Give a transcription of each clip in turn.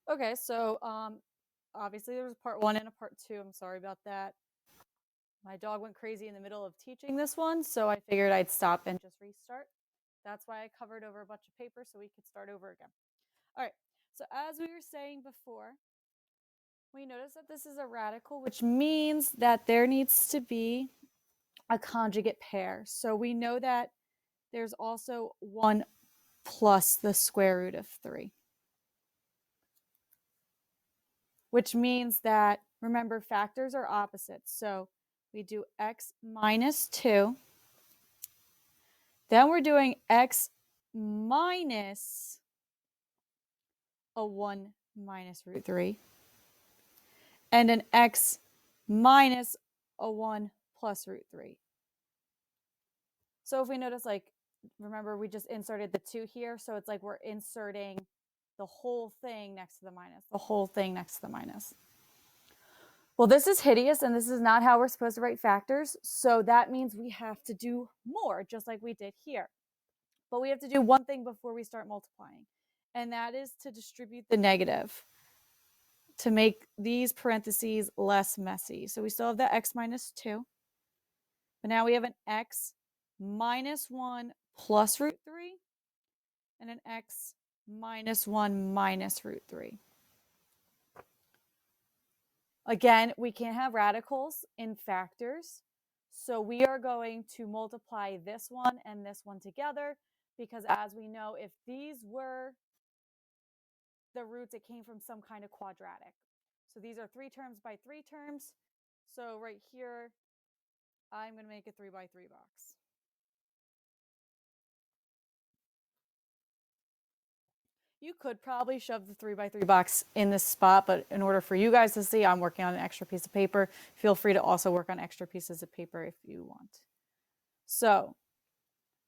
Okay, so obviously there was a part 1 and a part 2. I'm sorry about that. My dog went crazy in the middle of teaching this one, so I figured I'd stop and just restart. That's why I covered over a bunch of paper so we could start over again. All right, so as we were saying before, we notice that this is a radical, which means that there needs to be a conjugate pair. So we know that there's also 1 plus the square root of 3, which means that, remember, factors are opposites. So we do x minus 2. Then we're doing x minus a 1 minus root 3. And an x minus a 1 plus root 3. So if we notice, like, remember, we just inserted the 2 here. So it's like we're inserting the whole thing next to the minus, the whole thing next to the minus. Well, this is hideous, and this is not how we're supposed to write factors. So that means we have to do more, just like we did here. But we have to do one thing before we start multiplying, and that is to distribute the negative to make these parentheses less messy. So we still have the x minus 2, but now we have an x minus 1 plus root 3 and an x minus 1 minus root 3. Again, we can't have radicals in factors, so we are going to multiply this one and this one together, because as we know, if these were the roots, it came from some kind of quadratic. So these are 3 terms by 3 terms. So right here, I'm going to make a 3 by 3 box. You could probably shove the 3 by 3 box in this spot, but in order for you guys to see, I'm working on an extra piece of paper. Feel free to also work on extra pieces of paper if you want. So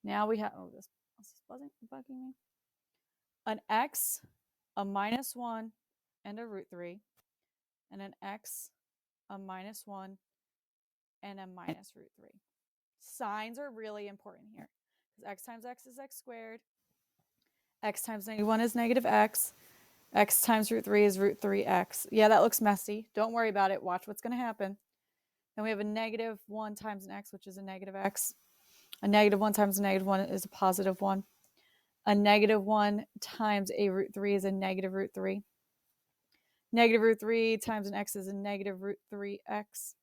now we have, oh, this wasn't bugging me. An x, a minus 1, and a root 3, and an x, a minus 1, and a minus root 3. Signs are really important here, because x times x is x squared, x times negative 1 is negative x times root 3 is root 3x. Yeah, that looks messy. Don't worry about it. Watch what's going to happen. Then we have a negative 1 times an x, which is a negative x. A negative 1 times a negative 1 is a positive 1. A negative 1 times a root 3 is a negative root 3. Negative root 3 times an x is a negative root 3x.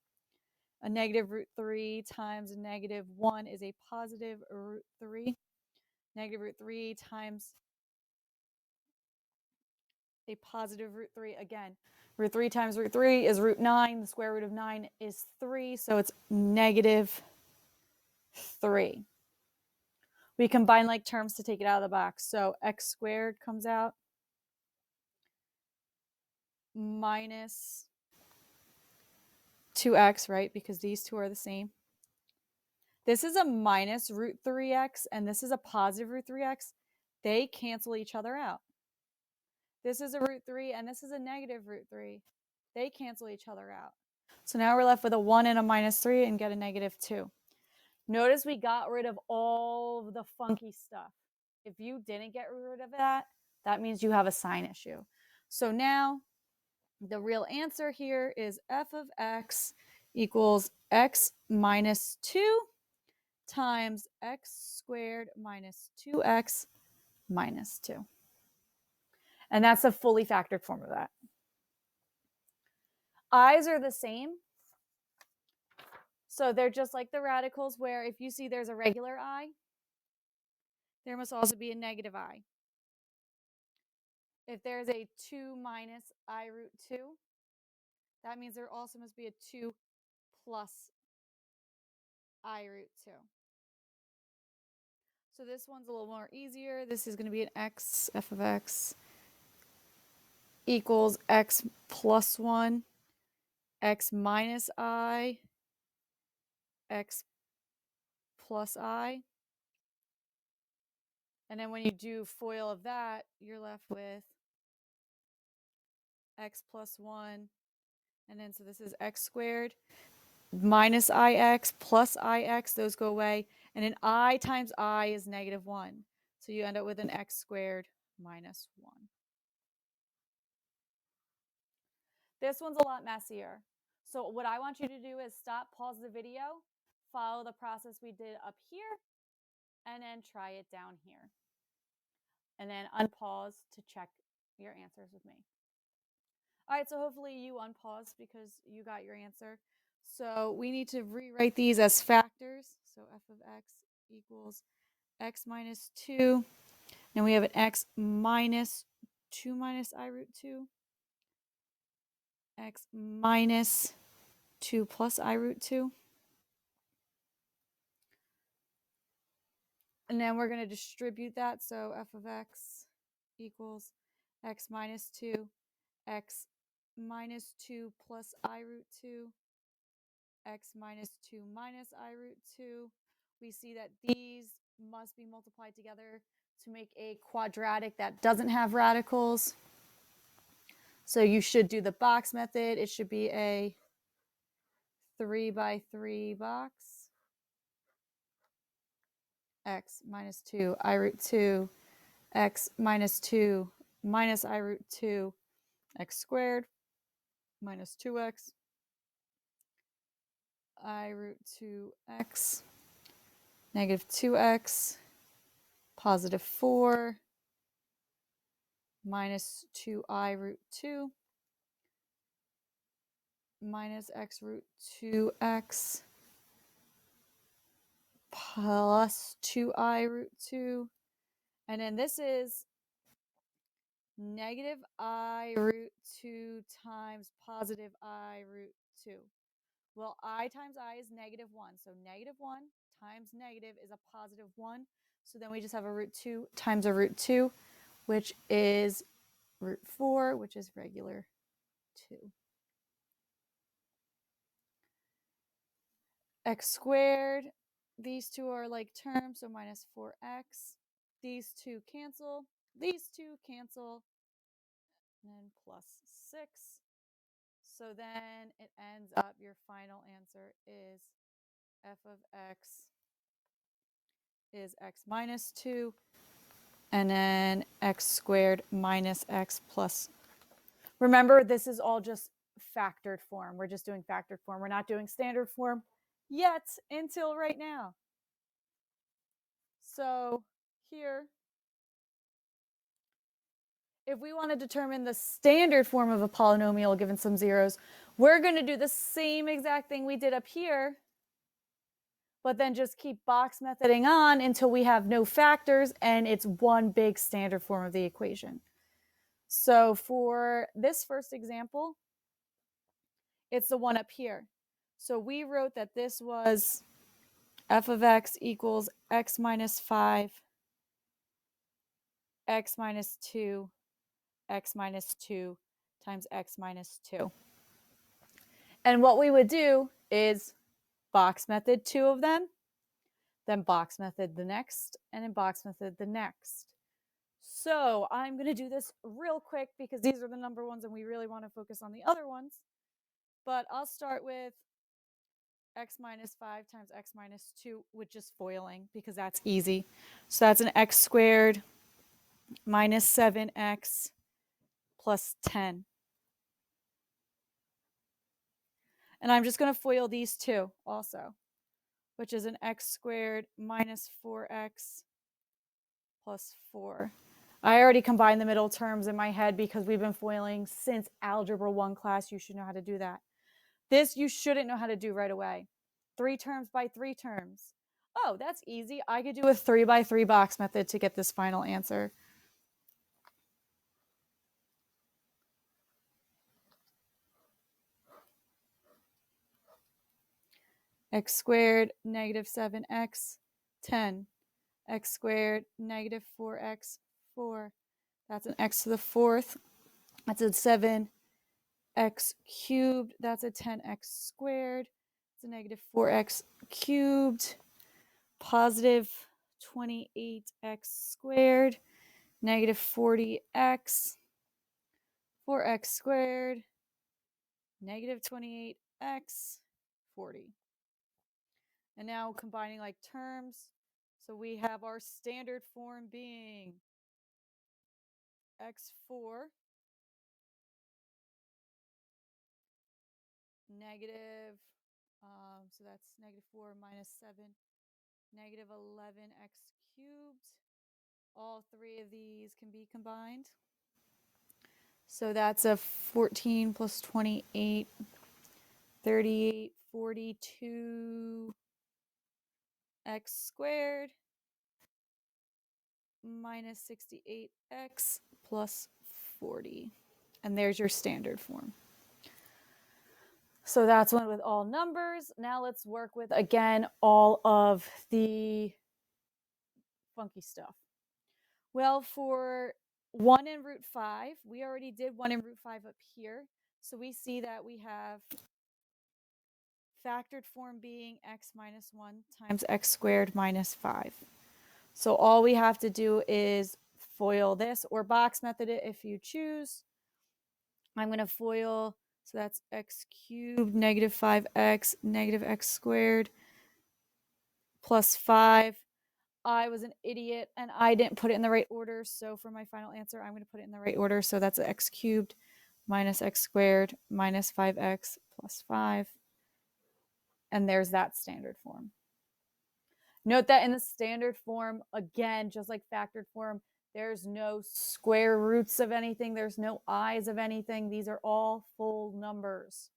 A negative root 3 times a negative 1 is a positive root 3. Negative root 3 times a positive root 3. Again, root 3 times root 3 is root 9. The square root of 9 is 3, so it's negative 3. We combine like terms to take it out of the box. So x squared comes out minus 2x, right? Because these two are the same. This is a minus root 3x, and this is a positive root 3x. They cancel each other out. This is a root 3, and this is a negative root 3. They cancel each other out. So now we're left with a 1 and a minus 3 and get a negative 2. Notice we got rid of all of the funky stuff. If you didn't get rid of that, that means you have a sign issue. So now the real answer here is f of x equals x minus 2 times x squared minus 2x minus 2. And that's a fully factored form of that. I's are the same. So they're just like the radicals, where if you see there's a regular I, there must also be a negative I. If there's a 2 minus I root 2, that means there also must be a 2 plus I root 2. So this one's a little more easier. This is going to be an x, f of x equals x plus 1, x minus I, x plus I. And then when you do FOIL of that, you're left with x plus 1. And then so this is x squared minus ix plus ix. Those go away. And an I times I is negative 1. So you end up with an x squared minus 1. This one's a lot messier. So what I want you to do is stop, pause the video, follow the process we did up here, and then try it down here. And then unpause to check your answers with me. All right, so hopefully you unpause because you got your answer. So we need to rewrite these as factors. So f of x equals x minus 2. And we have an x minus 2 minus I root 2. X minus 2 plus I root 2. And then we're going to distribute that. So f of x equals x minus 2, x minus 2 plus I root 2, x minus 2 minus I root 2. We see that these must be multiplied together to make a quadratic that doesn't have radicals. So you should do the box method. It should be a 3 by 3 box. X minus 2 I root 2, x minus 2 minus I root 2, x squared minus 2x, I root 2x, negative 2x, positive 4, minus 2I root 2, minus x root 2x, plus 2I root 2. And then this is negative I root 2 times positive I root 2. Well, I times I is negative 1. So negative 1 times negative is a positive 1. So then we just have a root 2 times a root 2, which is root 4, which is regular 2. X squared, these two are like terms, so minus 4x. These two cancel. These two cancel. And then plus 6. So then it ends up, your final answer is f of x is x minus 2, and then x squared minus x plus. Remember, this is all just factored form. We're just doing factored form. We're not doing standard form yet until right now. So here, if we want to determine the standard form of a polynomial given some zeros, we're going to do the same exact thing we did up here, but then just keep box methoding on until we have no factors and it's one big standard form of the equation. So for this first example, it's the one up here. So we wrote that this was f of x equals x minus 5, x minus 2, x minus 2 times x minus 2. And what we would do is box method 2 of them, then box method the next, and then box method the next. So I'm going to do this real quick because these are the number ones and we really want to focus on the other ones. But I'll start with x minus 5 times x minus 2 with just foiling because that's easy. So that's an x squared minus 7x plus 10. And I'm just going to FOIL these two also, which is an x squared minus 4x plus 4. I already combined the middle terms in my head because we've been FOILing since Algebra 1 class. You should know how to do that. This you shouldn't know how to do right away. 3 terms by 3 terms. Oh, that's easy. I could do a 3 by 3 box method to get this final answer. X squared negative 7x, 10. X squared negative 4x, 4. That's an x to the 4th. That's a 7. X cubed, that's a 10x squared. It's a negative 4x cubed. Positive 28x squared. Negative 40x. 4x squared. Negative 28x. 40. And now combining like terms. So we have our standard form being x4 negative, so that's negative 4 minus 7, negative 11x cubed. All three of these can be combined. So that's a 14 plus 28, 38, 42 x squared minus 68x plus 40. And there's your standard form. So that's one with all numbers. Now let's work with, again, all of the funky stuff. Well, for 1 in root 5, we already did 1 in root 5 up here. So we see that we have factored form being x minus 1 times x squared minus 5. So all we have to do is FOIL this, or box method it if you choose. I'm going to FOIL, so that's x cubed negative 5x negative x squared plus 5. I was an idiot and I didn't put it in the right order. So for my final answer, I'm going to put it in the right order. So that's x cubed minus x squared minus 5x plus 5. And there's that standard form. Note that in the standard form, again, just like factored form, there's no square roots of anything. There's no i's of anything. These are all full numbers.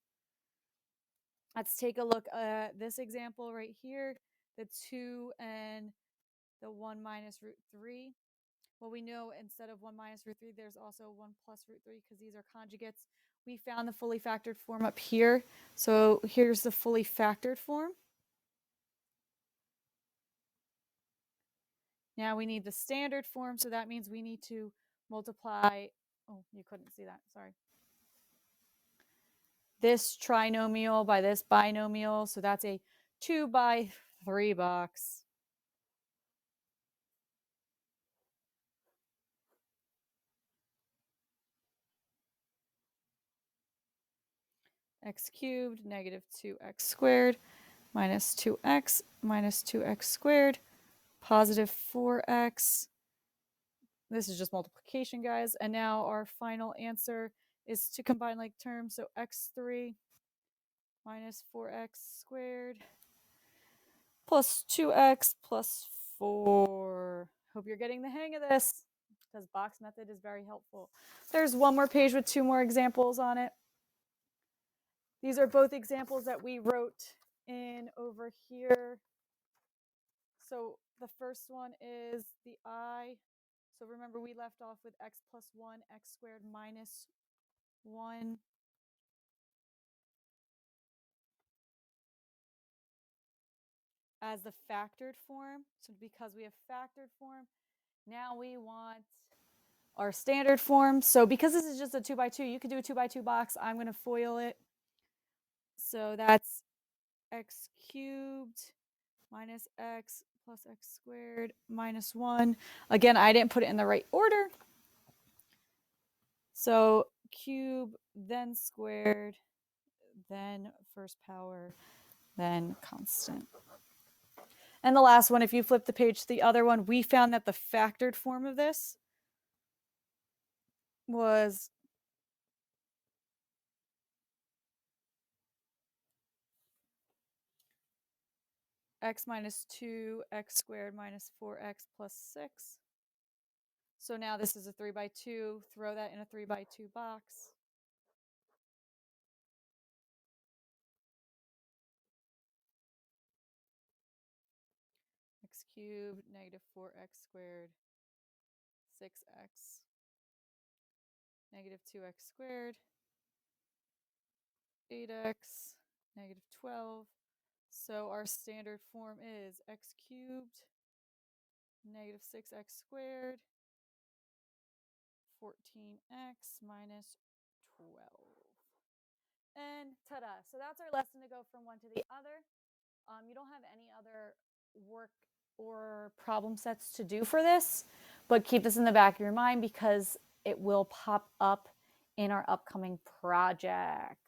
Let's take a look at this example right here, the 2 and the 1 minus root 3. Well, we know instead of 1 minus root 3, there's also 1 plus root 3 because these are conjugates. We found the fully factored form up here. So here's the fully factored form. Now we need the standard form, so that means we need to multiply, oh, you couldn't see that, sorry. This trinomial by this binomial, so that's a 2 by 3 box. X cubed negative 2x squared minus 2x minus 2x squared positive 4x. This is just multiplication, guys. And now our final answer is to combine like terms. So x3 minus 4x squared plus 2x plus 4. Hope you're getting the hang of this because box method is very helpful. There's one more page with 2 more examples on it. These are both examples that we wrote in over here. So the first one is the I. So remember we left off with x plus 1, x squared minus 1. As the factored form. So because we have factored form, now we want our standard form. So because this is just a 2 by 2, you could do a 2 by 2 box. I'm going to FOIL it. So that's x cubed minus x plus x squared minus 1. Again, I didn't put it in the right order. So cube, then squared, then first power, then constant. And the last one, if you flip the page to the other one, we found that the factored form of this was x minus 2, x squared minus 4x plus 6. So now this is a 3 by 2. Throw that in a 3 by 2 box. X cubed negative 4x squared, 6x, negative 2x squared, 8x, negative 12. So our standard form is x cubed negative 6x squared, 14x minus 12. And ta-da! So that's our lesson to go from one to the other. You don't have any other work or problem sets to do for this, but keep this in the back of your mind because it will pop up in our upcoming project.